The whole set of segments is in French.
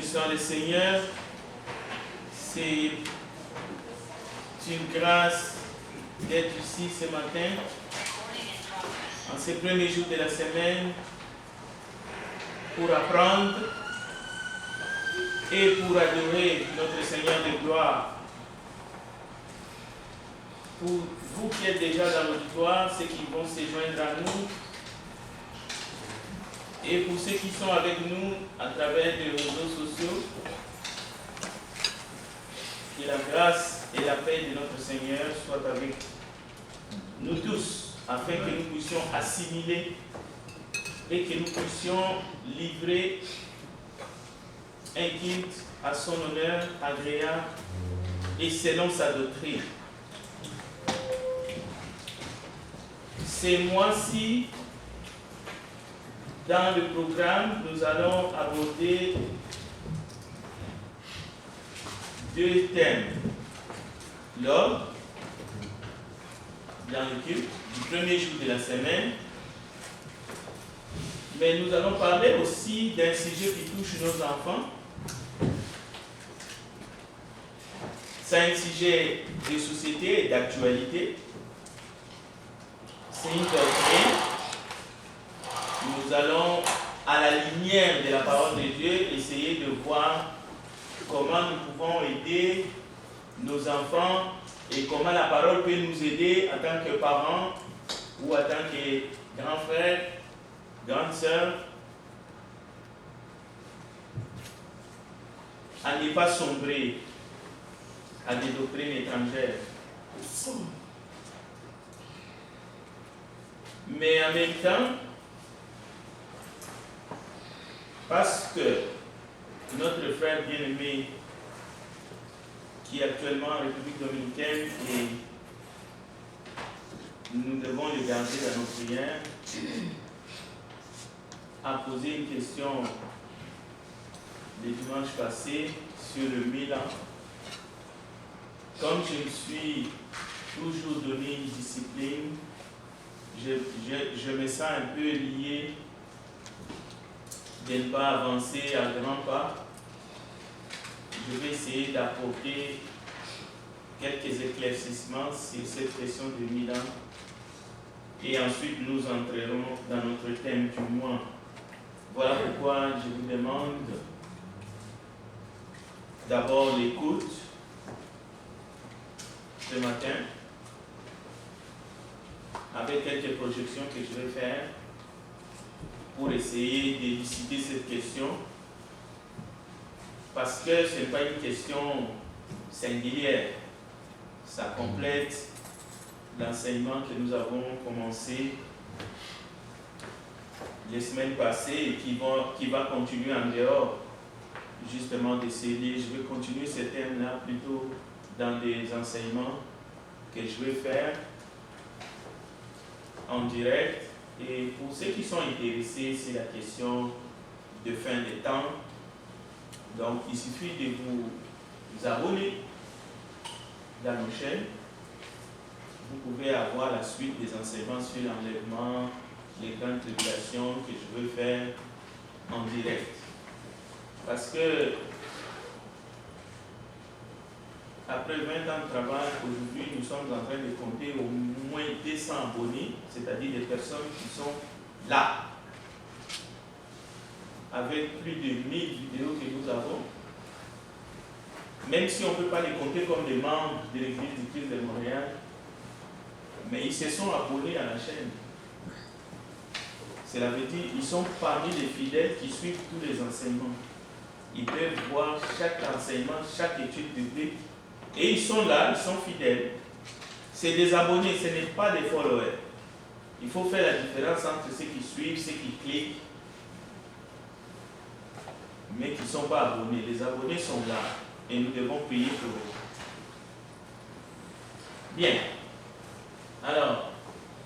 bénissons le Seigneur. C'est une grâce d'être ici ce matin, en ces premiers jours de la semaine, pour apprendre et pour adorer notre Seigneur de gloire. Pour vous qui êtes déjà dans l'auditoire, ceux qui vont se joindre à nous, et pour ceux qui sont avec nous à travers les réseaux sociaux, que la grâce et la paix de notre Seigneur soient avec nous tous, afin que nous puissions assimiler et que nous puissions livrer un culte à son honneur, agréable et selon sa doctrine. Ces mois-ci, dans le programme, nous allons aborder deux thèmes. L'ordre, dans le culte, du premier jour de la semaine. Mais nous allons parler aussi d'un sujet qui touche nos enfants. C'est un sujet de société et d'actualité. C'est une doctrine. Nous allons, à la lumière de la parole de Dieu, essayer de voir comment nous pouvons aider nos enfants et comment la parole peut nous aider en tant que parents ou en tant que grands frères, grandes sœurs, à ne pas sombrer à des doctrines étrangères. Mais en même temps, parce que notre frère bien-aimé, qui est actuellement en République dominicaine, et nous devons le garder dans nos prières, a posé une question le dimanche passé sur le Milan. Comme je me suis toujours donné une discipline, je me sens un peu lié de ne pas avancer à grands pas. Je vais essayer d'apporter quelques éclaircissements sur cette question de Milan. Et ensuite, nous entrerons dans notre thème du mois. Voilà pourquoi je vous demande d'abord l'écoute ce matin, avec quelques projections que je vais faire pour essayer d'élucider cette question, parce que ce n'est pas une question singulière, ça complète l'enseignement que nous avons commencé les semaines passées et qui va continuer en dehors justement de ces liens. Je vais continuer ce thème-là plutôt dans des enseignements que je vais faire en direct. Et pour ceux qui sont intéressés, c'est la question de fin des temps. Donc, il suffit de vous abonner dans nos chaînes. Vous pouvez avoir la suite des enseignements sur l'enlèvement, les grandes tribulations que je veux faire en direct. Parce que, après 20 ans de travail, aujourd'hui, nous sommes en train de compter au moins 200 abonnés, c'est-à-dire des personnes qui sont là, avec plus de 1000 vidéos que nous avons. Même si on ne peut pas les compter comme des membres de l'Église du Christ de Montréal, mais ils se sont abonnés à la chaîne. Cela veut dire qu'ils sont parmi les fidèles qui suivent tous les enseignements. Ils peuvent voir chaque enseignement, chaque étude biblique. Et ils sont là, ils sont fidèles. C'est des abonnés, ce n'est pas des followers. Il faut faire la différence entre ceux qui suivent, ceux qui cliquent, mais qui ne sont pas abonnés. Les abonnés sont là et nous devons payer pour eux. Bien. Alors,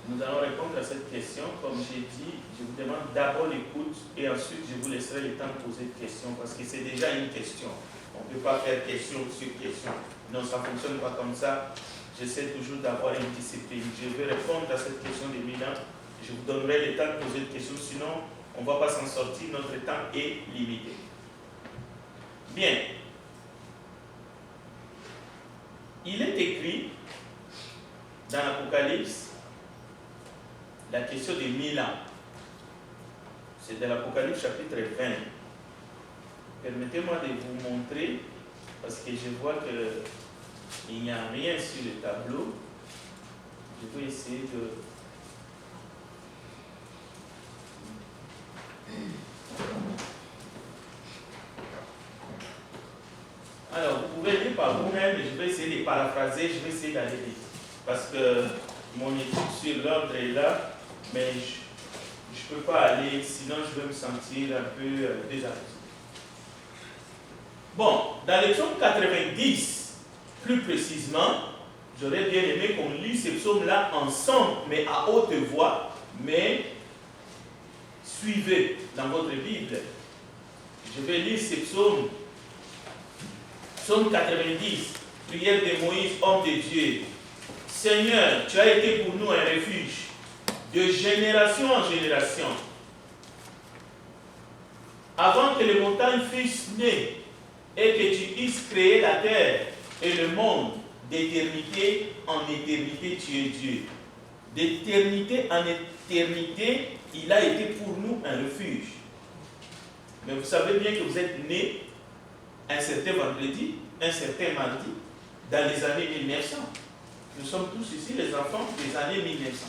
nous allons répondre à cette question. Comme j'ai dit, je vous demande d'abord l'écoute et ensuite je vous laisserai le temps de poser des questions parce que c'est déjà une question. On ne peut pas faire question sur question. Non, ça ne fonctionne pas comme ça. J'essaie toujours d'avoir une discipline. Je vais répondre à cette question de Milan. Je vous donnerai le temps de poser des questions, sinon on ne va pas s'en sortir. Notre temps est limité. Bien. Il est écrit dans l'Apocalypse la question de 1000 ans. C'est de l'Apocalypse chapitre 20. Permettez-moi de vous montrer, parce que je vois qu'il n'y a rien sur le tableau. Je vais essayer de... Alors, vous pouvez lire par vous-même, je vais essayer de paraphraser, je vais essayer d'aller vite. Parce que mon étude sur l'ordre est là, mais je ne peux pas aller, sinon je vais me sentir un peu désabusé. Bon, dans le psaume 90, plus précisément, j'aurais bien aimé qu'on lise ces psaumes-là ensemble, mais à haute voix, mais suivez dans votre Bible. Je vais lire ces psaumes. Psaume 90, prière de Moïse, homme de Dieu. Seigneur, tu as été pour nous un refuge, de génération en génération. Avant que les montagnes fussent nées et que tu eusses créé la terre et le monde, d'éternité en éternité, tu es Dieu. D'éternité en éternité, il a été pour nous un refuge. Mais vous savez bien que vous êtes nés un certain vendredi, un certain mardi, dans les années 1900. Nous sommes tous ici les enfants des années 1900.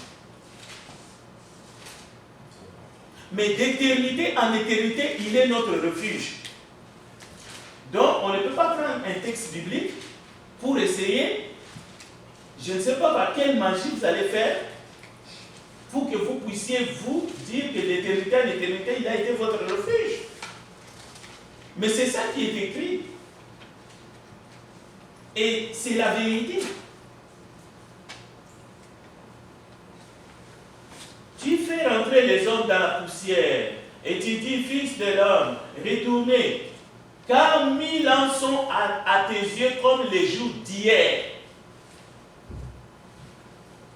Mais d'éternité en éternité, il est notre refuge. Donc, on ne peut pas prendre un texte biblique pour essayer, je ne sais pas par quelle magie vous allez faire, pour que vous puissiez vous dire que d'éternité en éternité, il a été votre refuge. Mais c'est ça qui est écrit. Et c'est la vérité. Tu fais rentrer les hommes dans la poussière et tu dis, fils de l'homme, retournez, car 1000 ans sont à tes yeux comme les jours d'hier,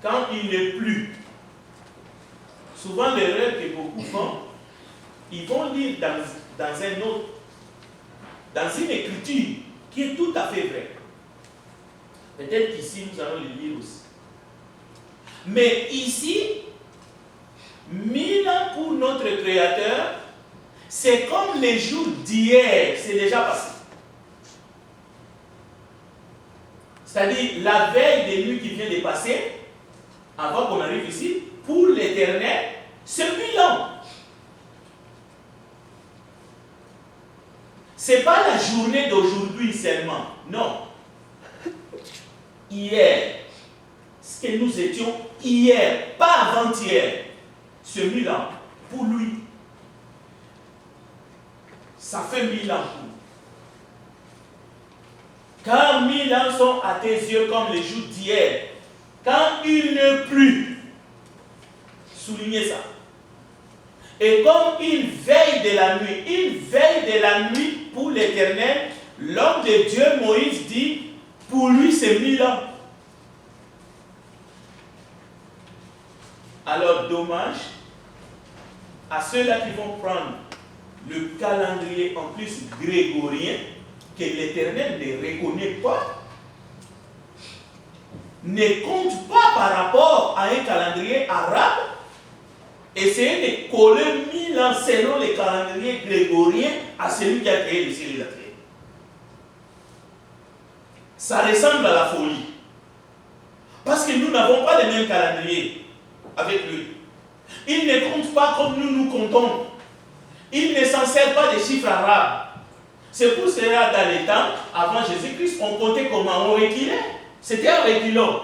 quand il n'est plus. Souvent, l'erreur que beaucoup font, ils vont lire dans un autre, dans une écriture qui est tout à fait vraie. Peut-être qu'ici, nous allons le lire aussi. Mais ici, 1000 ans pour notre Créateur, c'est comme les jours d'hier, c'est déjà passé. C'est-à-dire, la veille des nuits qui vient de passer, avant qu'on arrive ici, pour l'Éternel, c'est 1000 ans. Ce n'est pas la journée d'aujourd'hui seulement, non. Hier, ce que nous étions hier, pas avant-hier, ce 1000 ans, pour lui, ça fait 1000 ans pour nous. Car 1000 ans sont à tes yeux comme les jours d'hier, quand il ne pleut. Soulignez ça. Et comme il veille de la nuit pour l'Éternel, l'homme de Dieu, Moïse, dit, pour lui c'est 1000 ans. Alors dommage à ceux-là qui vont prendre le calendrier en plus grégorien, que l'Éternel ne reconnaît pas, ne compte pas par rapport à un calendrier arabe, essayer de coller 1000 ans selon les calendriers grégoriens à celui qui a créé le ciel et la terre. Ça ressemble à la folie. Parce que nous n'avons pas le même calendrier avec lui. Il ne compte pas comme nous comptons. Il ne s'en sert pas des chiffres arabes. C'est pour cela, dans les temps, avant Jésus-Christ, on comptait comment? On reculait. C'était un reculon.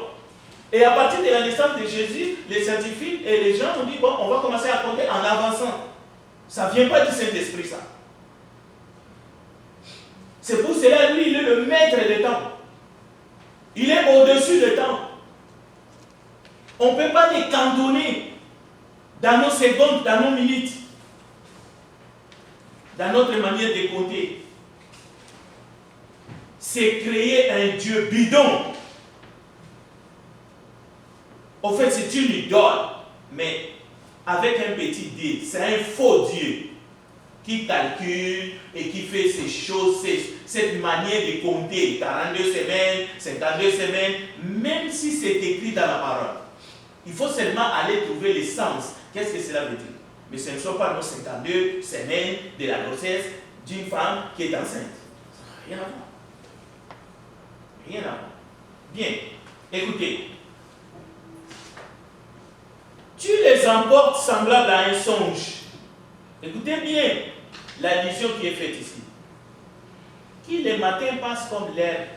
Et à partir de la naissance de Jésus, les scientifiques et les gens ont dit, bon, on va commencer à compter en avançant. Ça ne vient pas du Saint-Esprit, ça. C'est pour cela, lui, il est le maître des temps. Il est au-dessus du temps. On ne peut pas les cantonner dans nos secondes, dans nos minutes, dans notre manière de compter. C'est créer un Dieu bidon. En fait, c'est une idole, mais avec un petit D. C'est un faux Dieu qui calcule et qui fait ces choses, cette manière de compter, 42 semaines, 52 semaines, même si c'est écrit dans la parole. Il faut seulement aller trouver le sens. Qu'est-ce que cela veut dire? Mais ce ne sont pas nos 52 semaines de la grossesse d'une femme qui est enceinte. Ça n'a rien à voir. Rien à voir. Bien, écoutez. Tu les emportes semblables à un songe. Écoutez bien l'allusion qui est faite ici. Qui le matin passe comme l'herbe.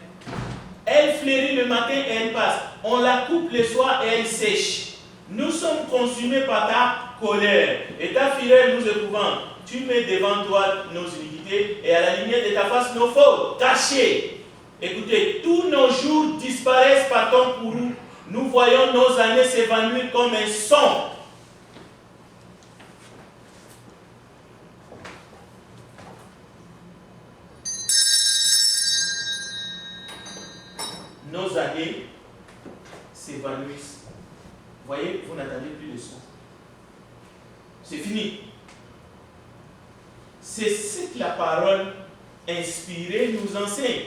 Elle fleurit le matin et elle passe. On la coupe le soir et elle sèche. Nous sommes consumés par ta colère et ta fureur nous éprouvant. Tu mets devant toi nos iniquités et à la lumière de ta face nos fautes cachées. Écoutez, tous nos jours disparaissent par ton courroux. Nous voyons nos années s'évanouir comme un son. Nos années s'évanouissent. Voyez, vous n'entendez plus le son. C'est fini. C'est ce que la parole inspirée nous enseigne.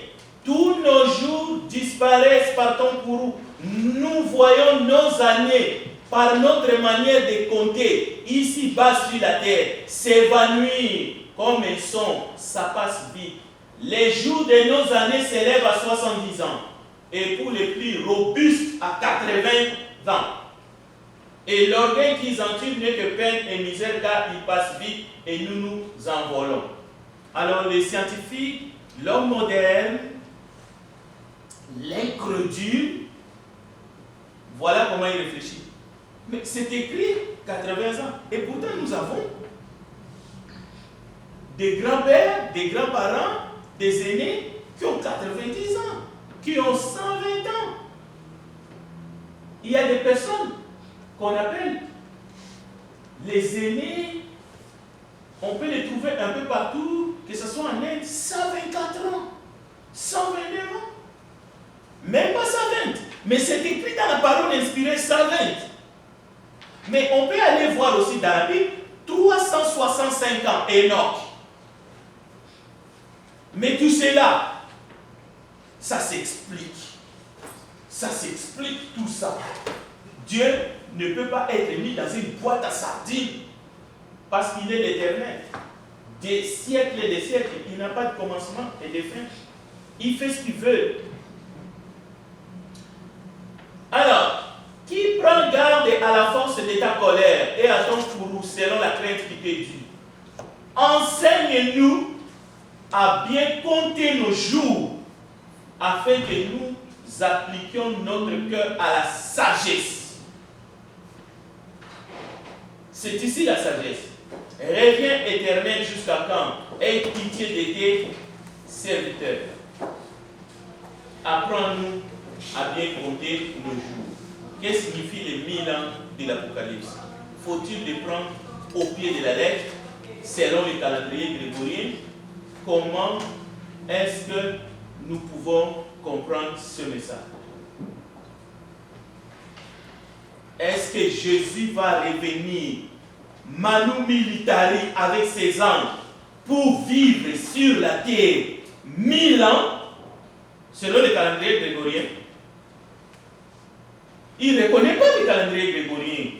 Tous nos jours disparaissent par ton courroux. Nous voyons nos années par notre manière de compter, ici-bas sur la terre, s'évanouir comme un son. Ça passe vite. Les jours de nos années s'élèvent à 70 ans. Et pour les plus robustes, à 80 ans. Et l'orgueil qu'ils entourent n'est que peine et misère, car ils passent vite et nous nous envolons. Alors les scientifiques, l'homme moderne, l'incrédule, voilà comment il réfléchit. Mais c'est écrit 80 ans. Et pourtant nous avons des grands-pères, des grands-parents, des aînés qui ont 90 ans, qui ont 120 ans. Il y a des personnes qu'on appelle les aînés, on peut les trouver un peu partout, que ce soit en Inde, 124 ans, 129 ans, même pas 120, mais c'est écrit dans la parole inspirée 120. Mais on peut aller voir aussi dans la Bible 365 ans, Enoch. Mais tout cela, ça s'explique. Ça s'explique tout ça. Dieu ne peut pas être mis dans une boîte à sardines parce qu'il est l'éternel. Des siècles et des siècles, il n'a pas de commencement et de fin. Il fait ce qu'il veut. Alors, qui prend garde à la force de ta colère et à ton courroux selon la crainte qui t'est due? Enseigne-nous à bien compter nos jours afin que nous appliquions notre cœur à la sagesse. C'est ici la sagesse. Reviens éternel jusqu'à quand? Aie pitié de tes serviteurs. Apprends-nous à bien compter nos jours. Qu'est-ce que signifie les 1000 ans de l'Apocalypse? Faut-il les prendre au pied de la lettre, selon le calendrier grégorien? Comment est-ce que nous pouvons comprendre ce message? Est-ce que Jésus va revenir Manu Militari avec ses anges pour vivre sur la terre 1000 ans selon le calendrier grégorien? Il ne reconnaît pas le calendrier grégorien.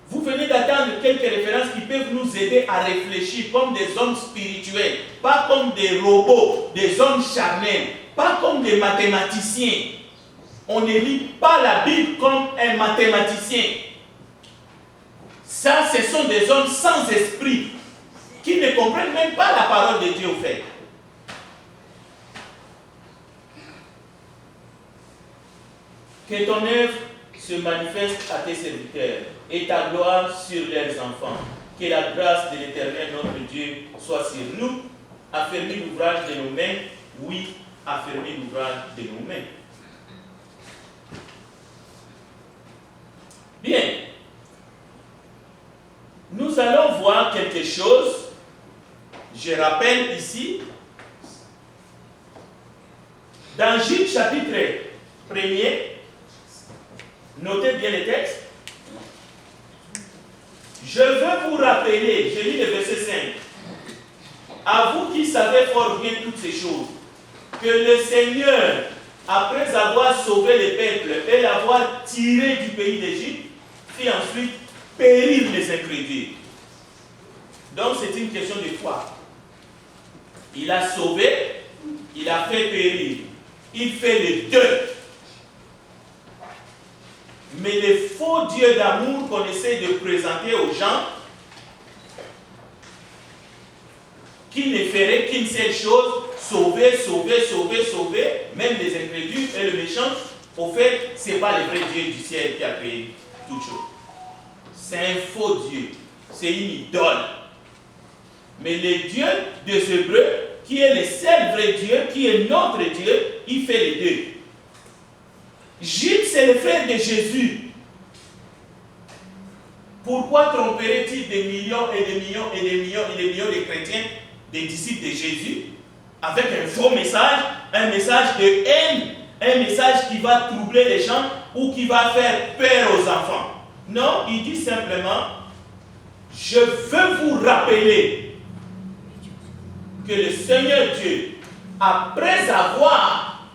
Vous venez d'attendre quelques références qui peuvent nous aider à réfléchir comme des hommes spirituels, pas comme des robots, des hommes charnels, pas comme des mathématiciens. On ne lit pas la Bible comme un mathématicien. Ça, ce sont des hommes sans esprit qui ne comprennent même pas la parole de Dieu au fait. Que ton œuvre se manifeste à tes serviteurs et ta gloire sur leurs enfants. Que la grâce de l'Éternel notre Dieu soit sur nous. Affermis l'ouvrage de nos mains. Oui, affermis l'ouvrage de nos mains. Bien. Nous allons voir quelque chose. Je rappelle ici. Dans Jude chapitre 1er, notez bien les textes. Je veux vous rappeler, je lis le verset 5. à vous qui savez fort bien toutes ces choses, que le Seigneur, après avoir sauvé le peuple et l'avoir tiré du pays d'Égypte, fit ensuite périr les incrédules. Donc c'est une question de foi. Il a sauvé, il a fait périr. Il fait les deux. Mais le faux Dieu d'amour qu'on essaie de présenter aux gens, qui ne ferait qu'une seule chose, sauver, sauver, sauver, sauver, même les incrédules et le méchant, au fait, ce n'est pas le vrai Dieu du ciel qui a créé toute chose. C'est un faux Dieu, c'est une idole. Mais le Dieu des Hébreux, qui est le seul vrai Dieu, qui est notre Dieu, il fait les deux. Jude, c'est le frère de Jésus. Pourquoi tromperait-il des millions et des millions et des millions et des millions de chrétiens, des disciples de Jésus, avec un faux message, un message de haine, un message qui va troubler les gens ou qui va faire peur aux enfants? Non, il dit simplement, je veux vous rappeler que le Seigneur Dieu, après avoir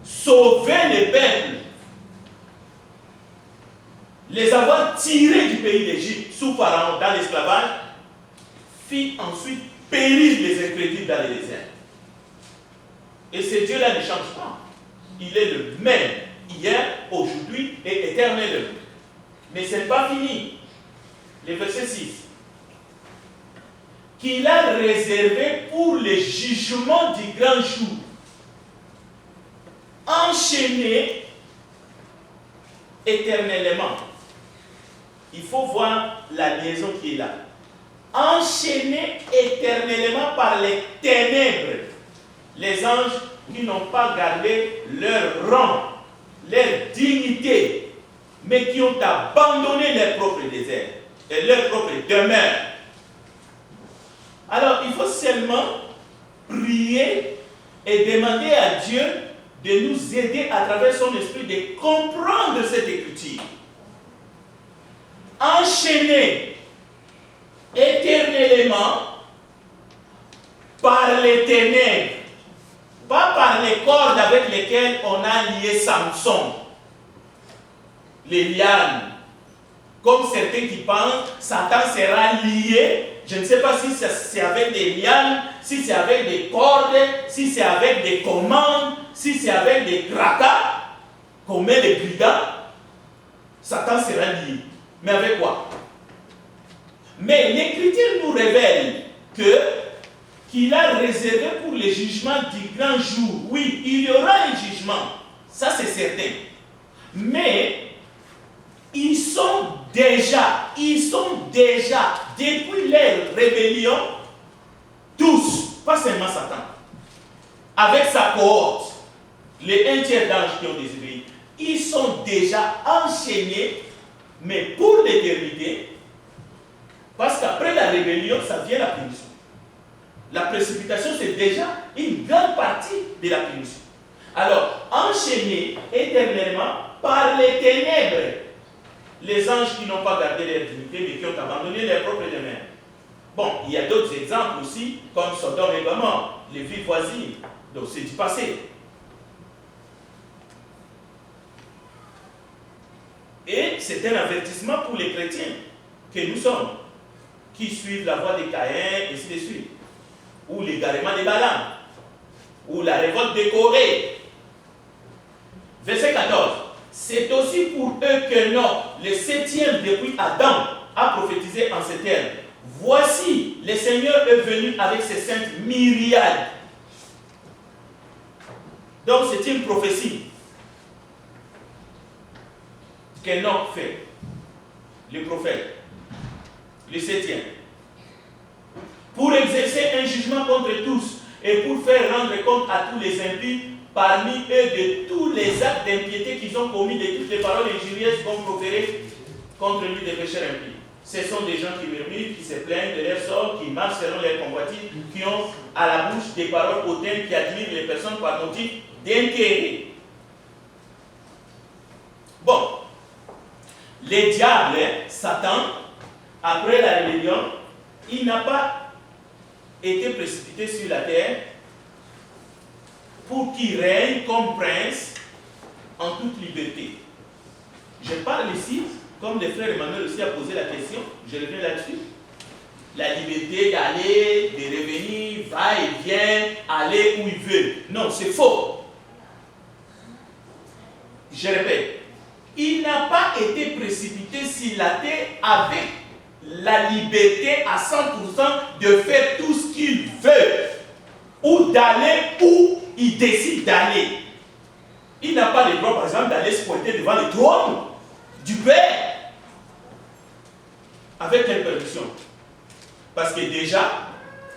sauvé les peuples, les avoir tirés du pays d'Égypte sous Pharaon dans l'esclavage, fit ensuite périr les incrédules dans le désert. Et ce Dieu-là ne change pas. Il est le même hier, aujourd'hui et éternellement. Mais ce n'est pas fini. Le verset 6. Qu'il a réservé pour le jugement du grand jour, enchaîné éternellement. Il faut voir la liaison qui est là. Enchaîné éternellement par les ténèbres. Les anges qui n'ont pas gardé leur rang, leur dignité, mais qui ont abandonné leur propre désert et leur propre demeure. Alors, il faut seulement prier et demander à Dieu de nous aider à travers son esprit de comprendre cette écriture. Enchaîné éternellement par les ténèbres, pas par les cordes avec lesquelles on a lié Samson, les lianes. Comme certains qui pensent, Satan sera lié. Je ne sais pas si c'est avec des lianes, si c'est avec des cordes, si c'est avec des commandes, si c'est avec des tracas qu'on met les brigands. Satan sera lié. Mais avec quoi? Mais l'Écriture nous révèle qu'il a réservé pour le jugement du grand jour. Oui, il y aura un jugement. Ça, c'est certain. Mais ils sont déjà, depuis leur rébellion, tous, pas seulement Satan, avec sa cohorte, les un tiers d'anges qui ont désobéi, ils sont déjà enchaînés, mais pour l'éternité, parce qu'après la rébellion, ça vient la punition. La précipitation, c'est déjà une grande partie de la punition. Alors, enchaînés éternellement par les ténèbres, les anges qui n'ont pas gardé leur dignité, mais qui ont abandonné leur propre demeure. Bon, il y a d'autres exemples aussi, comme Sodome et Gomorrhe, les villes voisines. Donc, c'est du passé. Et c'est un avertissement pour les chrétiens que nous sommes, qui suivent la voie de Caïn, et ainsi de suite. Ou l'égarement de Balaam, ou la révolte de Corée. Verset 14. C'est aussi pour eux que le septième depuis Adam a prophétisé en ces termes. Voici, le Seigneur est venu avec ses saintes myriades. Donc c'est une prophétie qu'Enoch fait, le prophète, le septième, pour exercer un jugement contre tous et pour faire rendre compte à tous les impies parmi eux de tous les actes d'impiété qu'ils ont commis, de toutes les paroles injurieuses qu'on proférait contre lui des pécheurs impies. Ce sont des gens qui murmurent, qui se plaignent de leur sort, qui marchent selon leurs convoitises, qui ont à la bouche des paroles hautaines qui admirent les personnes par motif d'intérêt. Bon, les diables, Satan, après la rébellion, il n'a pas été précipité sur la terre pour qu'il règne comme prince en toute liberté. Je parle ici, comme le frère Emmanuel aussi a posé la question, je reviens là-dessus. La liberté d'aller, de revenir, va et vient, aller où il veut. Non, c'est faux. Je répète, il n'a pas été précipité sur la terre avec la liberté à 100% de faire tout ce qu'il veut, ou d'aller où il décide d'aller. Il n'a pas le droit, par exemple, d'aller se pointer devant le trône du Père. Avec quelle permission? Parce que déjà,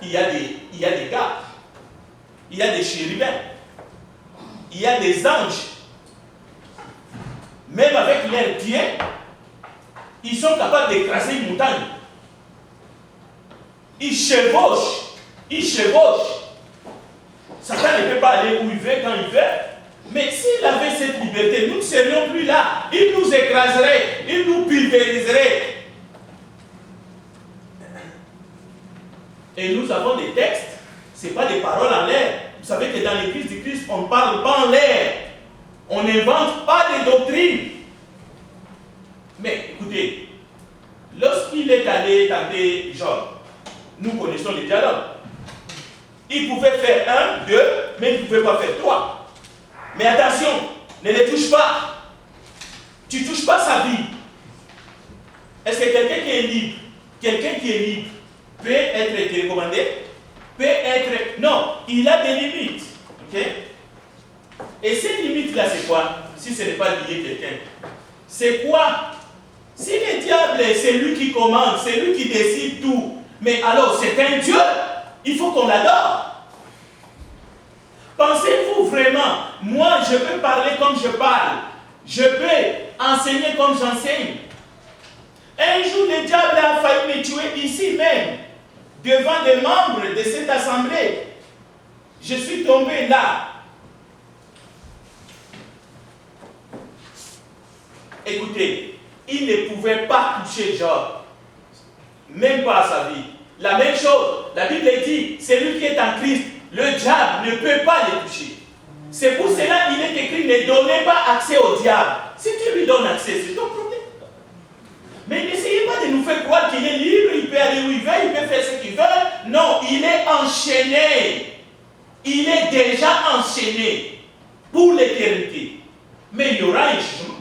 il y a des gardes, il y a des chérubins, il y a des anges. Même avec leurs pieds, ils sont capables d'écraser une montagne. Ils chevauchent. Satan ne peut pas aller où il veut, quand il veut. Mais s'il avait cette liberté, nous ne serions plus là. Il nous écraserait, il nous pulvériserait. Et nous avons des textes, ce n'est pas des paroles en l'air. Vous savez que dans l'Église du Christ, on ne parle pas en l'air. On n'invente pas des doctrines. Mais écoutez, lorsqu'il est allé tenter Job, nous connaissons les dialogues. Il pouvait faire 1, 2, mais il ne pouvait pas faire 3. Mais attention, ne les touche pas. Tu ne touches pas sa vie. Est-ce que quelqu'un qui est libre, peut être télécommandé, peut être... Non, il a des limites. Ok? Et ces limites-là, c'est quoi? Si ce n'est pas lié quelqu'un. C'est quoi? Si le diable, c'est lui qui commande, c'est lui qui décide tout, mais alors c'est un Dieu, il faut qu'on l'adore. Pensez-vous vraiment, moi je peux parler comme je parle, je peux enseigner comme j'enseigne. Un jour, le diable a failli me tuer ici même, devant des membres de cette assemblée. Je suis tombé là. Écoutez, il ne pouvait pas toucher Job, même pas à sa vie. La même chose, la Bible dit, celui qui est en Christ, le diable ne peut pas le toucher. C'est pour cela qu'il est écrit, ne donnez pas accès au diable. Si tu lui donnes accès, c'est ton problème. Mais n'essayez pas de nous faire croire qu'il est libre, il peut aller où il veut, il peut faire ce qu'il veut. Non, il est enchaîné. Il est déjà enchaîné pour l'éternité. Mais il y aura un jugement.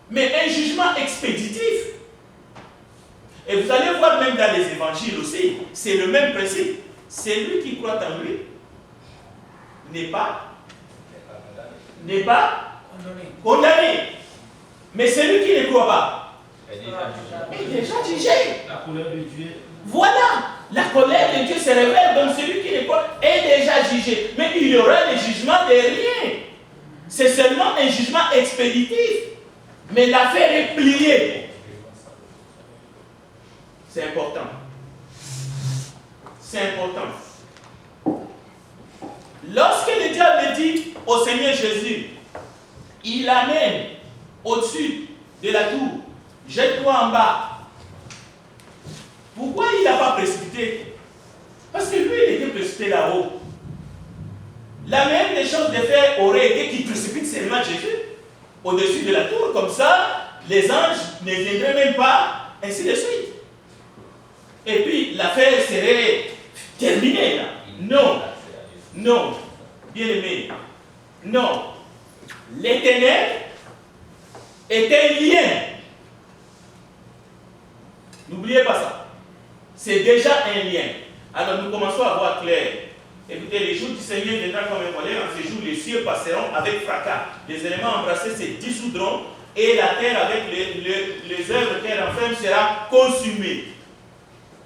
Mais un jugement expéditif. Et vous allez voir même dans les évangiles aussi, c'est le même principe. Celui qui croit en lui n'est pas condamné. Mais celui qui ne croit pas est déjà jugé. La colère de Dieu. Voilà, la colère de Dieu se révèle, donc celui qui ne croit est déjà jugé. Mais il y aura le jugement de rien. C'est seulement un jugement expéditif. Mais l'affaire est pliée. C'est important. C'est important. Lorsque le diable dit au Seigneur Jésus, il l'amène au-dessus de la tour, jette-toi en bas. Pourquoi il n'a pas précipité? Parce que lui, il était précipité là-haut. La même des choses de faire aurait été qu'il précipite seulement Jésus au-dessus de la tour. Comme ça, les anges ne viendraient même pas, ainsi de suite. Et puis, l'affaire serait terminée là. Non. Non. Bien aimé. Non. Les ténèbres étaient un lien. N'oubliez pas ça. C'est déjà un lien. Alors nous commençons à voir clair. Écoutez, les jours du Seigneur viendront comme un volet. En ces jours, les cieux passeront avec fracas. Les éléments embrassés se dissoudront et la terre avec les œuvres qu'elle renferme sera consumée.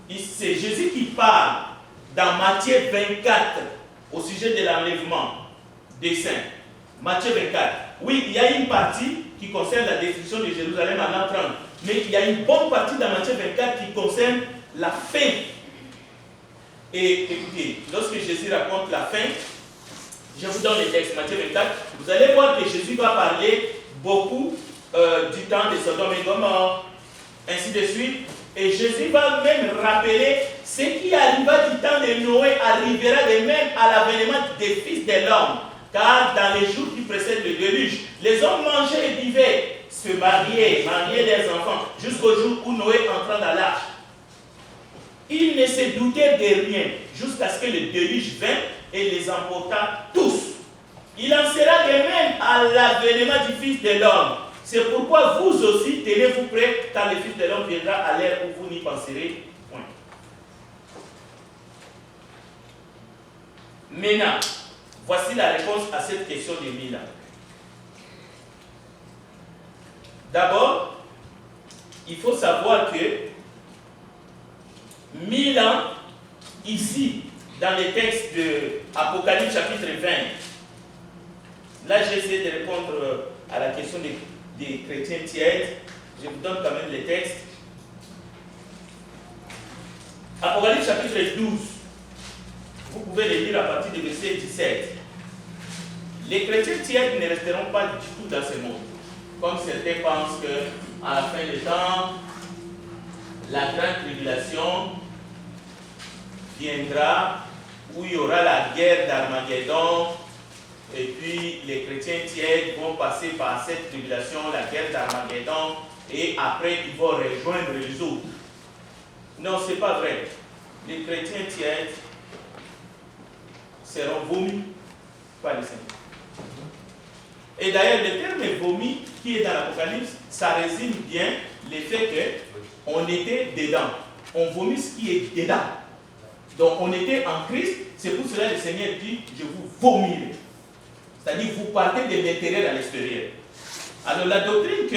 C'est Jésus qui parle dans Matthieu 24 au sujet de l'enlèvement des saints. Matthieu 24. Oui, il y a une partie qui concerne la destruction de Jérusalem à l'an 30. Mais il y a une bonne partie dans Matthieu 24 qui concerne la fin. Et écoutez, lorsque Jésus raconte la fin, je vous donne les textes, Matthieu 24, vous allez voir que Jésus va parler beaucoup du temps de Sodome et Gomorrhe, ainsi de suite. Et Jésus va même rappeler ce qui arriva du temps de Noé arrivera de même à l'avènement des fils de l'homme. Car dans les jours qui précèdent le déluge, les hommes mangeaient et buvaient, se mariaient leurs enfants, jusqu'au jour où Noé entra dans l'arche. Ils ne se doutaient de rien, jusqu'à ce que le déluge vint et les emporta tous. Il en sera de même à l'avènement du Fils de l'homme. C'est pourquoi vous aussi, tenez-vous prêts, car le Fils de l'homme viendra à l'heure où vous n'y penserez point. Maintenant, voici la réponse à cette question de 1000 ans. D'abord, il faut savoir que 1000 ans, ici, dans les textes de Apocalypse chapitre 20, là j'ai essayé de répondre à la question des chrétiens tièdes. Je vous donne quand même les textes. Apocalypse chapitre 12, vous pouvez les lire à partir du verset 17. Les chrétiens tièdes ne resteront pas du tout dans ce monde. Comme certains pensent qu'à la fin des temps, la grande tribulation viendra, où il y aura la guerre d'Armageddon, et puis les chrétiens tièdes vont passer par cette tribulation, la guerre d'Armageddon, et après ils vont rejoindre les autres. Non, ce n'est pas vrai. Les chrétiens tièdes seront vomis par les saints. Et d'ailleurs, le terme vomi qui est dans l'Apocalypse, ça résume bien le fait qu'on était dedans. On vomit ce qui est dedans. Donc on était en Christ, c'est pour cela que le Seigneur dit, je vous vomirai. C'est-à-dire, vous partez de l'intérieur à l'extérieur. Alors la doctrine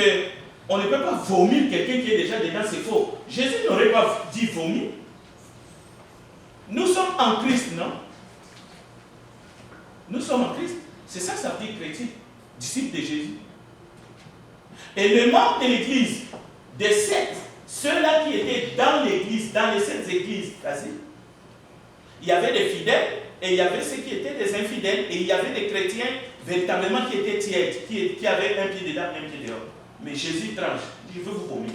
qu'on ne peut pas vomir quelqu'un qui est déjà dedans, c'est faux. Jésus n'aurait pas dit vomir. Nous sommes en Christ, non? Nous sommes en Christ. C'est ça que ça veut dire chrétien, disciple de Jésus. Et le membre de l'Église, des sept, ceux-là qui étaient dans l'Église, dans les sept églises, il y avait des fidèles, et il y avait ceux qui étaient des infidèles, et il y avait des chrétiens véritablement qui étaient tièdes, qui avaient un pied dedans, un pied dehors. Mais Jésus tranche, il dit, je veux vous vomir.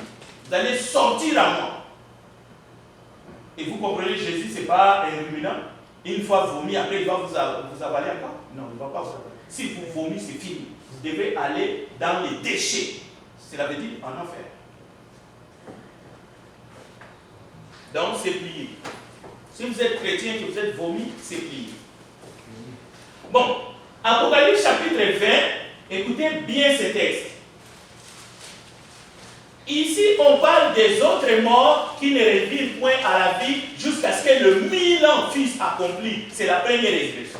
Vous allez sortir à moi. Et vous comprenez, Jésus, ce n'est pas un ruminant. Une fois vomi, après il va vous avaler encore? Non, il ne va pas vous avaler. Si vous vomissez, c'est fini. Vous devez aller dans les déchets. Cela veut dire en enfer. Donc c'est plié. Si vous êtes chrétien et que vous êtes vomi, c'est plié. Bon, Apocalypse chapitre 20, écoutez bien ce texte. Ici, on parle des autres morts qui ne revirent point à la vie jusqu'à ce que le 1000 ans fût accompli. C'est la première expression.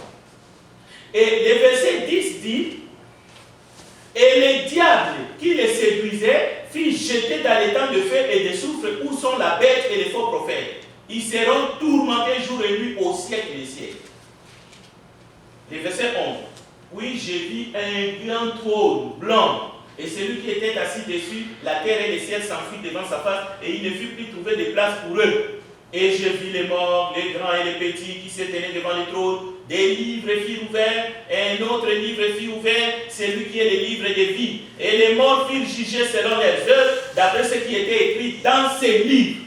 Et le verset 10 dit, et les diables qui les séduisaient furent jetés dans les temps de feu et de soufre où sont la bête et les faux prophètes. Ils seront tourmentés jour et nuit au siècle des siècles. Le verset 11. Oui, j'ai vu un grand trône blanc, et celui qui était assis dessus, la terre et les ciels s'enfuirent devant sa face, et il ne fut plus trouvé de place pour eux. Et je vis les morts, les grands et les petits, qui se tenaient devant le trône. Des livres furent ouverts, et un autre livre fut ouvert, celui qui est le livre de vie. Et les morts furent jugés selon leurs œuvres, d'après ce qui était écrit dans ces livres.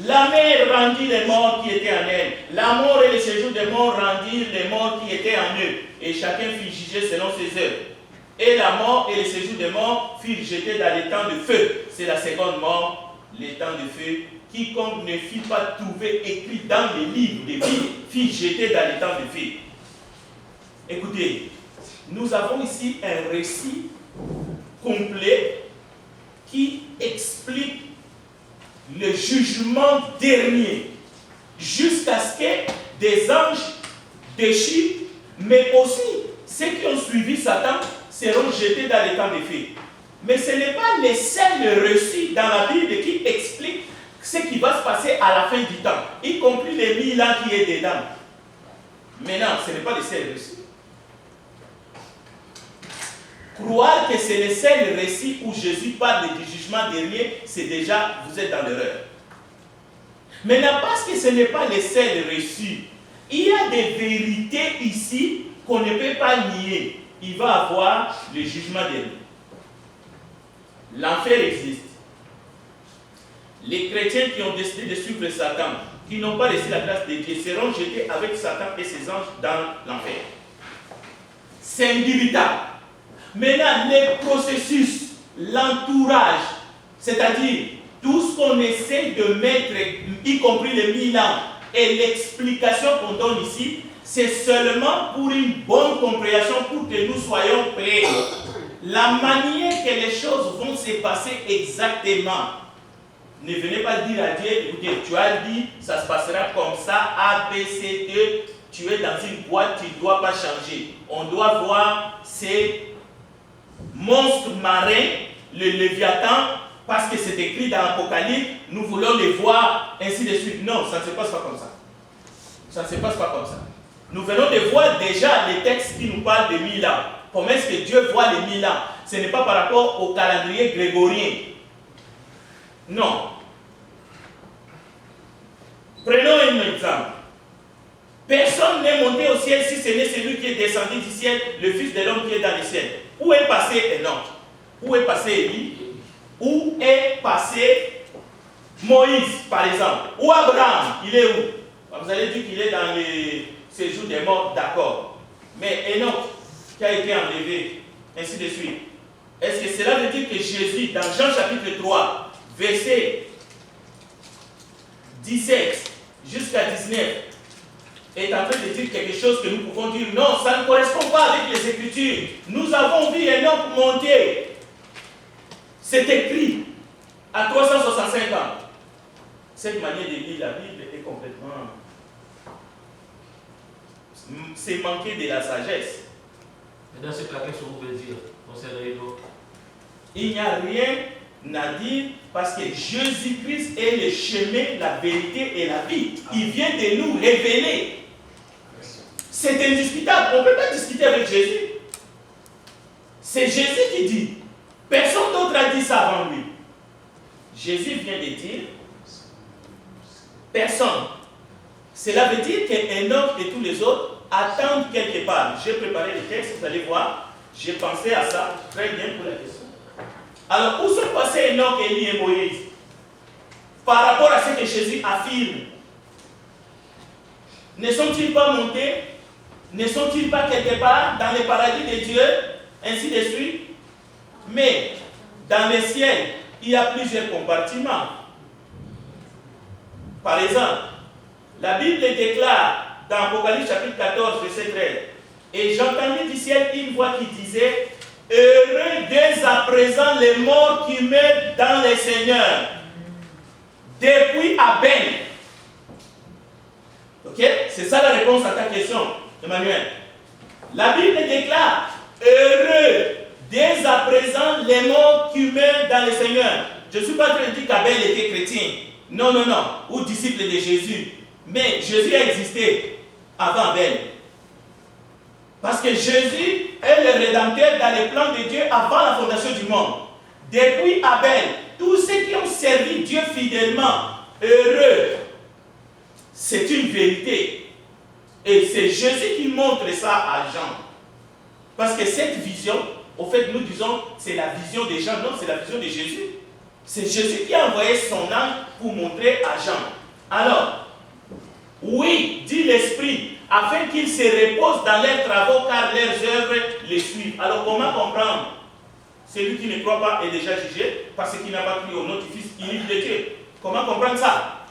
La mer rendit les morts qui étaient en elle. La mort et le séjour des morts rendirent les morts qui étaient en eux. Et chacun fut jugé selon ses œuvres. Et la mort et le séjour des morts furent jetés dans les temps de feu. C'est la seconde mort, les temps de feu. Quiconque ne fut pas trouvé écrit dans les livres de vie fut jeté dans les temps de feu. Écoutez, nous avons ici un récit complet qui explique le jugement dernier, jusqu'à ce que des anges déchus, mais aussi ceux qui ont suivi Satan, seront jetés dans les temps de feu. Mais ce n'est pas les seuls récits dans la Bible qui expliquent ce qui va se passer à la fin du temps, y compris les 1000 ans qui est dedans. Maintenant, ce n'est pas les seuls récits. Croire que c'est le seul récit où Jésus parle du jugement dernier, c'est déjà, vous êtes dans l'erreur. Maintenant, parce que ce n'est pas le seul récit, il y a des vérités ici qu'on ne peut pas nier. Il va avoir le jugement dernier. L'enfer existe. Les chrétiens qui ont décidé de suivre Satan, qui n'ont pas reçu la grâce de Dieu seront jetés avec Satan et ses anges dans l'enfer. C'est indubitable. Maintenant, les processus, l'entourage, c'est-à-dire tout ce qu'on essaie de mettre, y compris les 1000 ans, et l'explication qu'on donne ici, c'est seulement pour une bonne compréhension, pour que nous soyons prêts. La manière que les choses vont se passer exactement, ne venez pas dire à Dieu, écoutez, tu as dit, ça se passera comme ça, A, B, C, D, tu es dans une boîte, tu ne dois pas changer. On doit voir ces monstres marins, le Léviathan, parce que c'est écrit dans l'Apocalypse, nous voulons les voir, ainsi de suite. Non, ça ne se passe pas comme ça. Ça ne se passe pas comme ça. Nous venons de voir déjà les textes qui nous parlent de 1000 ans. Comment est-ce que Dieu voit les 1000 ans? Ce n'est pas par rapport au calendrier grégorien. Non. Prenons un exemple. Personne n'est monté au ciel si ce n'est celui qui est descendu du ciel, le Fils de l'homme qui est dans le ciel. Où est passé Enoch? Où est passé Élie? Où est passé Moïse, par exemple? Où Abraham? Il est où? Vous allez dire qu'il est dans les séjours des morts, d'accord. Mais Enoch, qui a été enlevé, ainsi de suite. Est-ce que cela veut dire que Jésus, dans Jean chapitre 3, verset 17 jusqu'à 19, est en train de dire quelque chose que nous pouvons dire non, ça ne correspond pas avec les Écritures. Nous avons vu Enoch monter. C'est écrit à 365 ans. Cette manière de lire la Bible est complètement... C'est manquer de la sagesse. Et dans ce cas, qu'est-ce que vous pouvez dire concernant Enoch? Il n'y a rien à dire parce que Jésus-Christ est le chemin, la vérité et la vie. Il vient de nous révéler. C'est indiscutable. On ne peut pas discuter avec Jésus. C'est Jésus qui dit. Personne d'autre a dit ça avant lui. Jésus vient de dire personne. Cela veut dire qu'Enoch et tous les autres attendent quelque part. J'ai préparé le texte, vous allez voir. J'ai pensé à ça. Très bien pour la question. Alors, où sont passés Enoch, Élie et Moïse par rapport à ce que Jésus affirme? Ne sont-ils pas montés? Ne sont-ils pas quelque part dans le paradis de Dieu? Ainsi de suite. Mais dans le ciel, il y a plusieurs compartiments. Par exemple, la Bible déclare dans Apocalypse chapitre 14, verset 13, et j'entendis du ciel une voix qui disait, heureux dès à présent les morts qui meurent dans le Seigneur, depuis Abel. Ok? C'est ça la réponse à ta question, Emmanuel. La Bible déclare, heureux dès à présent les morts qui meurent dans le Seigneur. Je ne suis pas en train de dire qu'Abel était chrétien. Non, non, non. Ou disciple de Jésus. Mais Jésus a existé avant Abel. Parce que Jésus est le rédempteur dans les plans de Dieu avant la fondation du monde. Depuis Abel, tous ceux qui ont servi Dieu fidèlement, heureux, c'est une vérité. Et c'est Jésus qui montre ça à Jean. Parce que cette vision, au fait, nous disons, c'est la vision des gens. Non, c'est la vision de Jésus. C'est Jésus qui a envoyé son ange pour montrer à Jean. Alors, oui, dit l'Esprit, afin qu'ils se reposent dans leurs travaux, car leurs œuvres les suivent. Alors, comment comprendre? Celui qui ne croit pas est déjà jugé, parce qu'il n'a pas cru au nom du Fils unique de Dieu. Comment comprendre ça?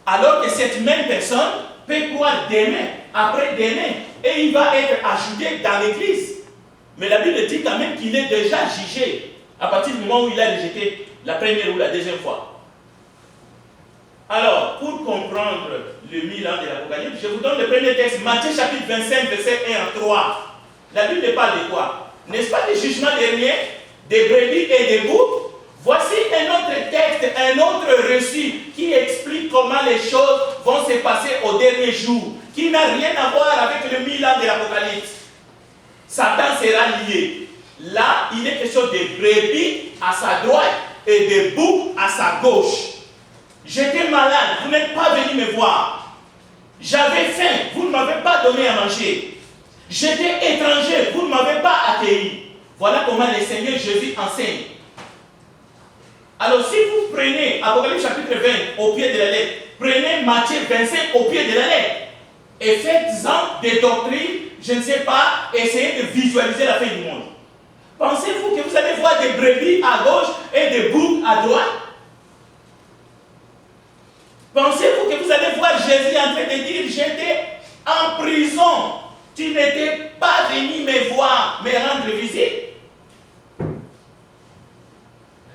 Alors que cette même personne peut croire demain, après demain, et il va être ajouté dans l'Église. Mais la Bible dit quand même qu'il est déjà jugé, à partir du moment où il a rejeté la première ou la deuxième fois. Alors, pour comprendre le 1000 ans de l'Apocalypse, je vous donne le premier texte, Matthieu chapitre 25, verset 1 à 3. La Bible parle de quoi? N'est-ce pas des jugements derniers, des brebis et des boucs? Voici un autre texte, un autre récit qui explique comment les choses vont se passer au dernier jour, qui n'a rien à voir avec le 1000 ans de l'Apocalypse. Satan sera lié. Là, il est question de brebis à sa droite et de boucs à sa gauche. J'étais malade, vous n'êtes pas venu me voir. J'avais faim, vous ne m'avez pas donné à manger. J'étais étranger, vous ne m'avez pas accueilli. Voilà comment le Seigneur Jésus enseigne. Alors si vous prenez Apocalypse chapitre 20 au pied de la lettre, prenez Matthieu 25 au pied de la lettre et faites-en des doctrines, je ne sais pas, essayez de visualiser la fin du monde. Pensez-vous que vous allez voir des brebis à gauche et des boucs à droite? Pensez-vous que vous allez voir Jésus en train de dire, j'étais en prison, tu n'étais pas venu me voir, me rendre visite?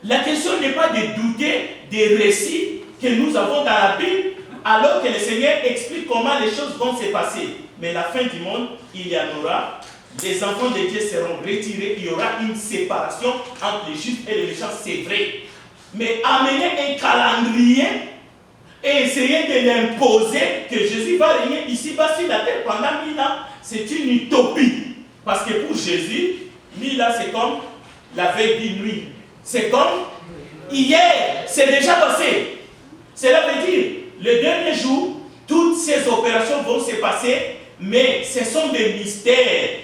La question n'est pas de douter des récits que nous avons dans la Bible, alors que le Seigneur explique comment les choses vont se passer. Mais la fin du monde, il y en aura. Les enfants de Dieu seront retirés. Il y aura une séparation entre les justes et les méchants, c'est vrai. Mais amener un calendrier et essayer de l'imposer que Jésus va régner ici-bas sur la terre pendant 1000 ans, c'est une utopie. Parce que pour Jésus, 1000 ans, c'est comme la veille d'une nuit. C'est comme hier, c'est déjà passé. Cela veut dire, le dernier jour, toutes ces opérations vont se passer, mais ce sont des mystères.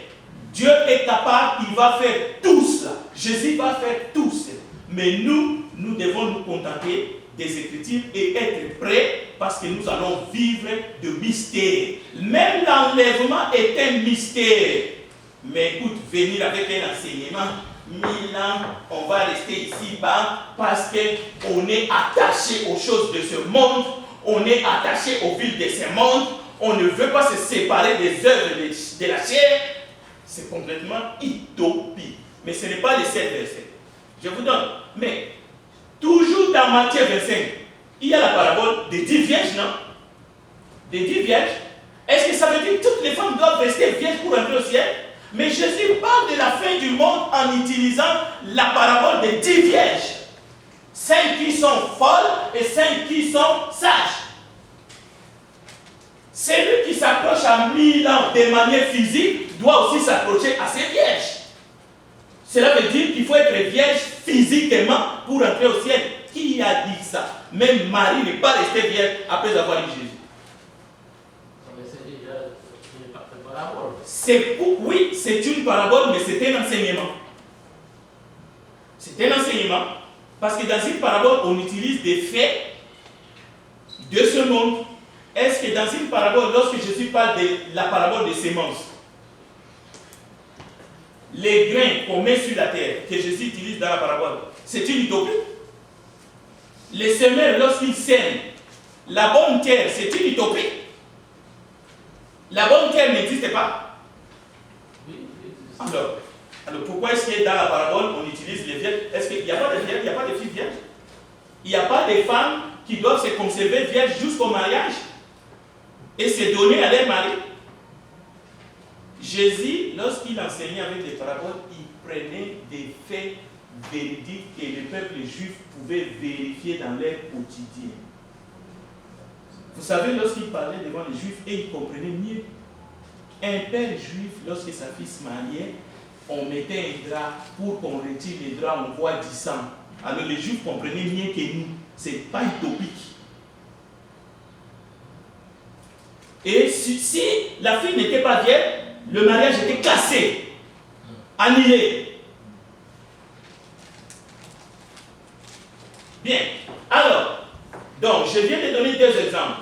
Dieu est capable, il va faire tout cela. Jésus va faire tout cela. Mais nous devons nous contenter des Écritures et être prêts parce que nous allons vivre de mystères. Même l'enlèvement est un mystère. Mais écoute, venir avec un enseignement, 1000 ans, on va rester ici-bas parce qu'on est attaché aux choses de ce monde, on est attaché aux villes de ce monde, on ne veut pas se séparer des œuvres de la chair. C'est complètement utopique. Mais ce n'est pas les 7 versets. Je vous donne. Mais, toujours dans Matthieu 25, il y a la parabole des 10 vierges, non? Des 10 vierges. Est-ce que ça veut dire que toutes les femmes doivent rester vierges pour entrer au ciel? Mais Jésus parle de la fin du monde en utilisant la parabole des 10 vierges. 5 qui sont folles et 5 qui sont sages. Celui qui s'approche à 1000 ans de manière physique doit aussi s'approcher à ces vierges. Cela veut dire qu'il faut être vierge physiquement pour entrer au ciel. Qui a dit ça? Même Marie n'est pas restée vierge après avoir eu Jésus. Oui, c'est une parabole, mais c'est un enseignement. C'est un enseignement. Parce que dans une parabole, on utilise des faits de ce monde. Est-ce que dans une parabole, lorsque Jésus parle de la parabole des semences, les grains qu'on met sur la terre, que Jésus utilise dans la parabole, c'est une utopie? Les semeurs, lorsqu'ils sèment, la bonne terre, c'est une utopie? La bonne terre n'existe pas. Alors pourquoi est-ce que dans la parabole, on utilise les vierges? Est-ce qu'il n'y a pas de vierges, il n'y a pas de filles vierges? Il n'y a pas de femmes qui doivent se conserver vierges jusqu'au mariage et se donner à leur mari? Jésus, lorsqu'il enseignait avec des paraboles, il prenait des faits véridiques que le peuple juif pouvait vérifier dans leur quotidien. Vous savez, lorsqu'il parlait devant les juifs, et ils comprenaient mieux. Un père juif, lorsque sa fille se mariait, on mettait un drap pour qu'on retire les draps, on voit du sang. Alors les juifs comprenaient mieux que nous. Ce n'est pas utopique. Et si la fille n'était pas vierge, le mariage était cassé, annulé. Bien. Alors, donc, je viens de donner 2 exemples.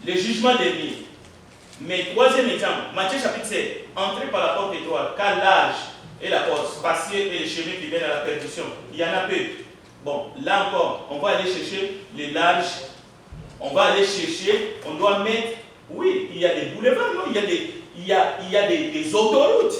Le jugement dernier. Mais 3e exemple, Matthieu chapitre 7, entrez par la porte étroite, car l'âge et la porte, spacieux et le chemin qui mène à la perdition. Il y en a peu. Bon, là encore, on va aller chercher les larges, on va aller chercher, on doit mettre, oui, il y a des boulevards, non, il y a des autoroutes.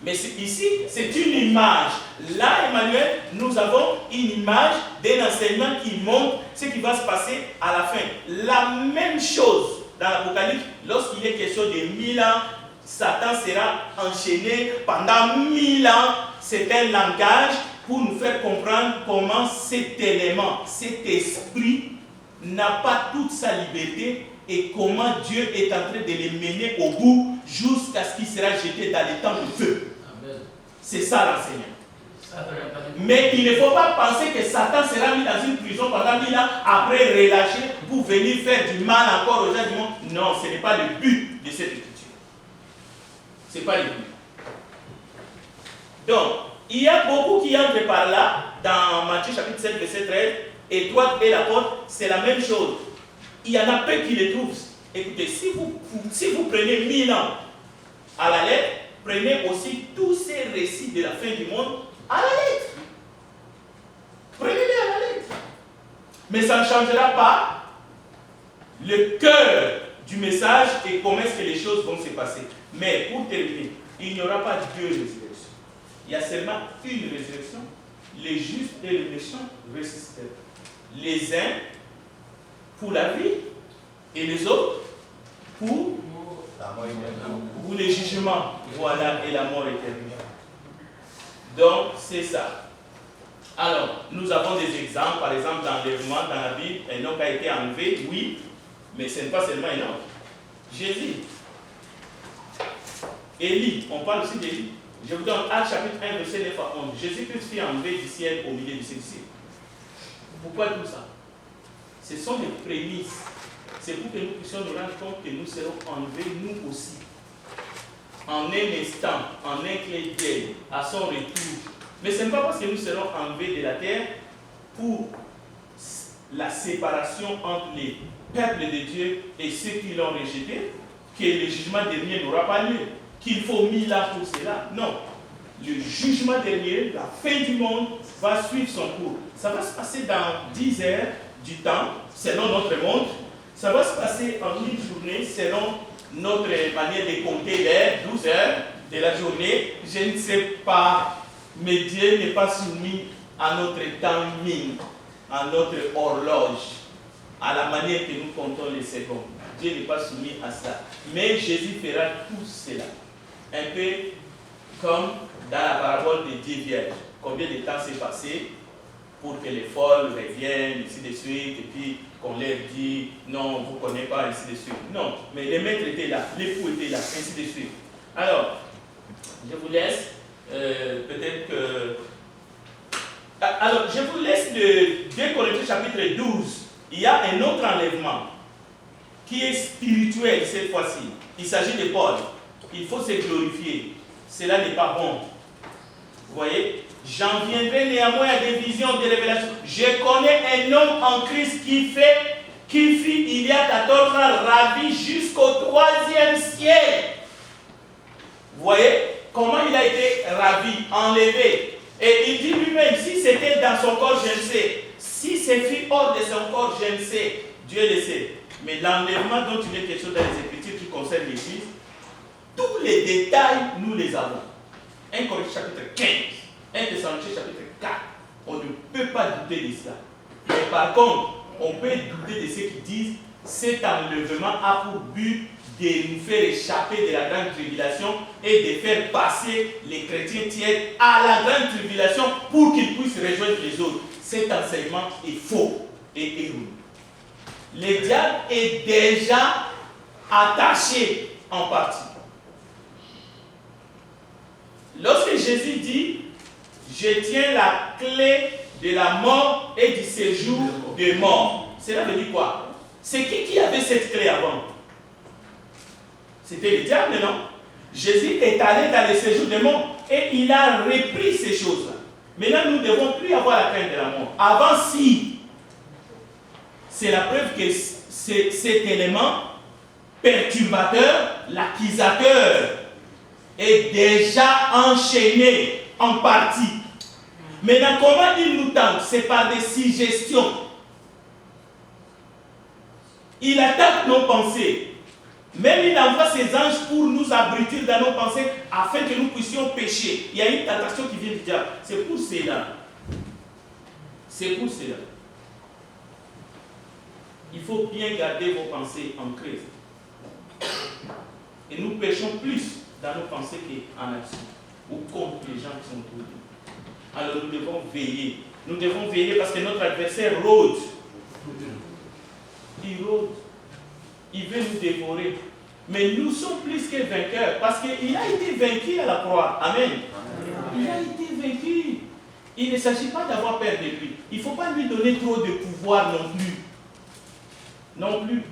Mais ici, c'est une image. Là, Emmanuel, nous avons une image d'un enseignement qui montre ce qui va se passer à la fin. La même chose dans l'Apocalypse, lorsqu'il est question de 1000 ans, Satan sera enchaîné pendant 1000 ans. C'est un langage pour nous faire comprendre comment cet élément, cet esprit n'a pas toute sa liberté et comment Dieu est en train de les mener au bout jusqu'à ce qu'il sera jeté dans les temps de feu. C'est ça l'enseignement. Mais il ne faut pas penser que Satan sera mis dans une prison pendant 1000 ans, après relâché pour venir faire du mal encore aux gens du monde. Non, ce n'est pas le but de cette écriture. Ce n'est pas le but. Donc, il y a beaucoup qui entrent par là, dans Matthieu chapitre 7, verset 13. étroite et la porte, c'est la même chose. Il y en a peu qui les trouvent. Écoutez, si vous prenez 1000 ans à la lettre, prenez aussi tous ces récits de la fin du monde à la lettre. Prenez-les à la lettre. Mais ça ne changera pas le cœur du message et comment est-ce que les choses vont se passer. Mais pour terminer, il n'y aura pas deux résurrections. Il y a seulement une résurrection. Les justes et les méchants ressusciteront. Les uns pour la vie et les autres pour les jugements. Voilà, et la mort éternelle. Donc, c'est ça. Alors, nous avons des exemples. Par exemple, dans l'enlèvement, dans la Bible, Enoch a été enlevé, oui, mais ce n'est pas seulement Enoch. Jésus. Élie, on parle aussi d'Élie. Je vous donne Actes chapitre 1, verset 9 à 11. Jésus-Christ fut enlevé du ciel au milieu du ciel. Pourquoi tout ça? Ce sont des prémices. C'est pour que nous puissions nous rendre compte que nous serons enlevés, nous aussi. En un instant, en un clin d'œil, à son retour. Mais ce n'est pas parce que nous serons enlevés de la terre pour la séparation entre les peuples de Dieu et ceux qui l'ont rejeté, que le jugement dernier n'aura pas lieu, qu'il faut 1000 ans pour cela. Non. Le jugement dernier, la fin du monde, va suivre son cours. Ça va se passer dans 10 heures du temps, selon notre monde. Ça va se passer en une journée, selon notre manière de compter l'heure, 12 heures de la journée. Je ne sais pas, mais Dieu n'est pas soumis à notre timing, à notre horloge, à la manière que nous comptons les secondes. Dieu n'est pas soumis à ça. Mais Jésus fera tout cela. Un peu comme dans la parabole des 10 vierges. Combien de temps s'est passé pour que les folles reviennent, ainsi de suite, et puis qu'on leur dit non, vous ne connaissez pas, ainsi de suite. Non, mais les maîtres étaient là, l'époux était là, ainsi de suite. Alors, je vous laisse, peut-être que. Alors, je vous laisse le 2 Corinthiens chapitre 12. Il y a un autre enlèvement qui est spirituel cette fois-ci. Il s'agit de Paul. Il faut se glorifier. Cela n'est pas bon. Vous voyez? J'en viendrai néanmoins à des visions, des révélations. Je connais un homme en Christ qui fut il y a 14 ans ravi jusqu'au 3e ciel. Vous voyez comment il a été ravi, enlevé. Et il dit lui-même, si c'était dans son corps, je ne sais. Si c'est fait hors de son corps, je ne sais. Dieu le sait. Mais l'enlèvement dont il est question dans les Écritures qui concerne l'Église, tous les détails, nous les avons. 1 Corinthiens chapitre 15, 1 Thessaloniciens chapitre 4. On ne peut pas douter de ça. Mais par contre, on peut douter de ceux qui disent cet enlèvement a pour but de nous faire échapper de la grande tribulation et de faire passer les chrétiens tiers à la grande tribulation pour qu'ils puissent rejoindre les autres. Cet enseignement est faux et erroné. Le diable est déjà attaché en partie. Lorsque Jésus dit « Je tiens la clé de la mort et du séjour de mort », cela veut dire quoi? C'est qui avait cette clé avant? C'était le diable, non? Jésus est allé dans le séjour de mort et il a repris ces choses-là. Maintenant, nous ne devons plus avoir la crainte de la mort. Avant, si, c'est la preuve que cet élément perturbateur, l'accusateur, est déjà enchaîné en partie. Maintenant, comment il nous tente? C'est par des suggestions. Il attaque nos pensées. Même il envoie ses anges pour nous abrutir dans nos pensées afin que nous puissions pécher. Il y a une tentation qui vient du diable. C'est pour cela. C'est pour cela. Il faut bien garder vos pensées en Christ. Et nous péchons plus dans nos pensées qu'en action, ou contre les gens qui sont autour de nous. Alors nous devons veiller. Nous devons veiller parce que notre adversaire rôde. Il rôde. Il veut nous dévorer. Mais nous sommes plus que vainqueurs parce qu'il a été vaincu à la croix. Amen. Il a été vaincu. Il ne s'agit pas d'avoir peur de lui. Il ne faut pas lui donner trop de pouvoir non plus. Non plus.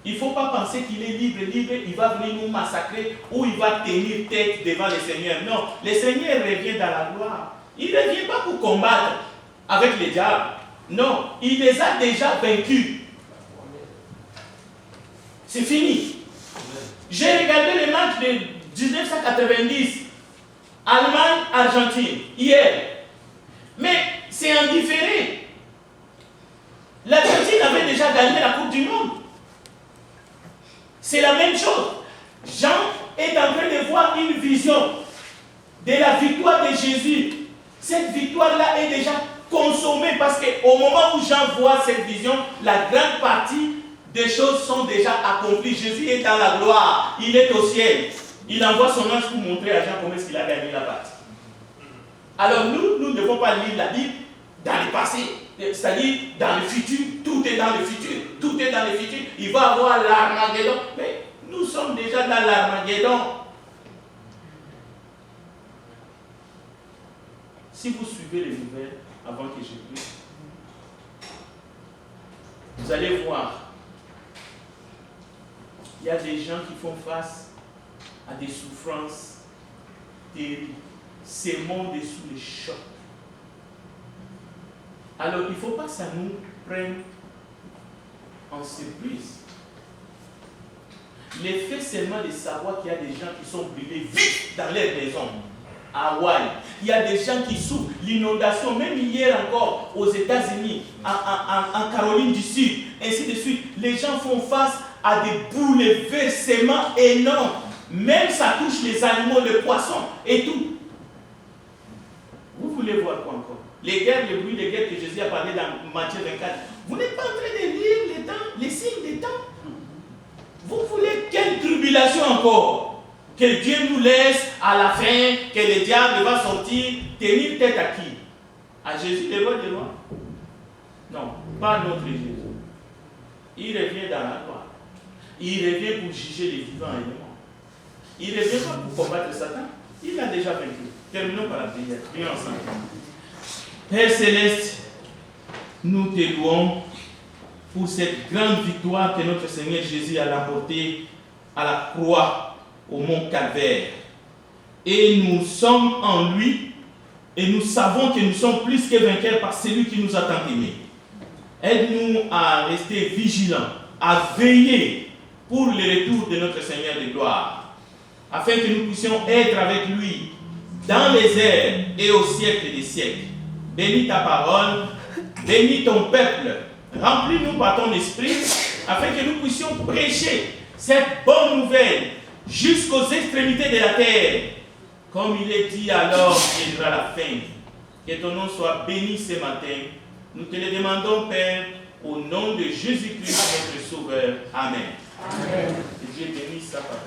Il ne faut pas penser qu'il est libre, il va venir nous massacrer ou il va tenir tête devant le Seigneur. Non, le Seigneur revient dans la gloire. Il ne revient pas pour combattre avec les diables. Non, il les a déjà vaincus. C'est fini. J'ai regardé les matchs de 1990, Allemagne-Argentine, hier. Mais c'est en différé. L'Argentine avait déjà gagné la Coupe du Monde. C'est la même chose. Jean est en train de voir une vision de la victoire de Jésus. Cette victoire-là est déjà consommée parce qu'au moment où Jean voit cette vision, la grande partie des choses sont déjà accomplies. Jésus est dans la gloire. Il est au ciel. Il envoie son ange pour montrer à Jean comment est-ce qu'il a gagné la partie. Alors nous ne devons pas lire la Bible dans le passé. C'est-à-dire dans le futur. Tout est dans le futur. Tout est dans le futur. Il va avoir l'Armageddon. Mais nous sommes déjà dans l'Armageddon. Si vous suivez les nouvelles avant que je prie, vous allez voir, il y a des gens qui font face à des souffrances terribles. Ce monde est sous le choc. Alors, il ne faut pas que ça nous prenne en surprise. L'effet seulement de savoir qu'il y a des gens qui sont brûlés vite dans leur maison. À Hawaï, il y a des gens qui souffrent l'inondation, même hier encore aux États-Unis, en Caroline du Sud, ainsi de suite. Les gens font face à des bouleversements énormes. Même ça touche les animaux, les poissons et tout. Vous voulez voir quoi encore? Les guerres, le bruit des guerres que Jésus a parlé dans Matthieu 24. Vous n'êtes pas en train de lire les temps, les signes des temps. Vous voulez quelle tribulation encore? Que Dieu nous laisse à la fin, que le diable va sortir, tenir tête à qui? À Jésus, le roi des rois? Non, pas notre Jésus. Il revient dans la gloire. Il revient pour juger les vivants et les morts. Il revient pas pour combattre Satan. Il a déjà vaincu. Terminons par la prière. Prions ensemble. Père Céleste, nous te louons pour cette grande victoire que notre Seigneur Jésus a remportée à la croix au mont Calvaire. Et nous sommes en lui et nous savons que nous sommes plus que vainqueurs par celui qui nous a tant aimés. Aide-nous à rester vigilants, à veiller pour le retour de notre Seigneur de gloire, afin que nous puissions être avec lui dans les airs et au siècle des siècles. Bénis ta parole, bénis ton peuple, remplis-nous par ton esprit, afin que nous puissions prêcher cette bonne nouvelle jusqu'aux extrémités de la terre. Comme il est dit, alors viendra la fin. Que ton nom soit béni ce matin. Nous te le demandons, Père, au nom de Jésus-Christ, notre Sauveur. Amen. Amen. Que Dieu bénisse sa parole.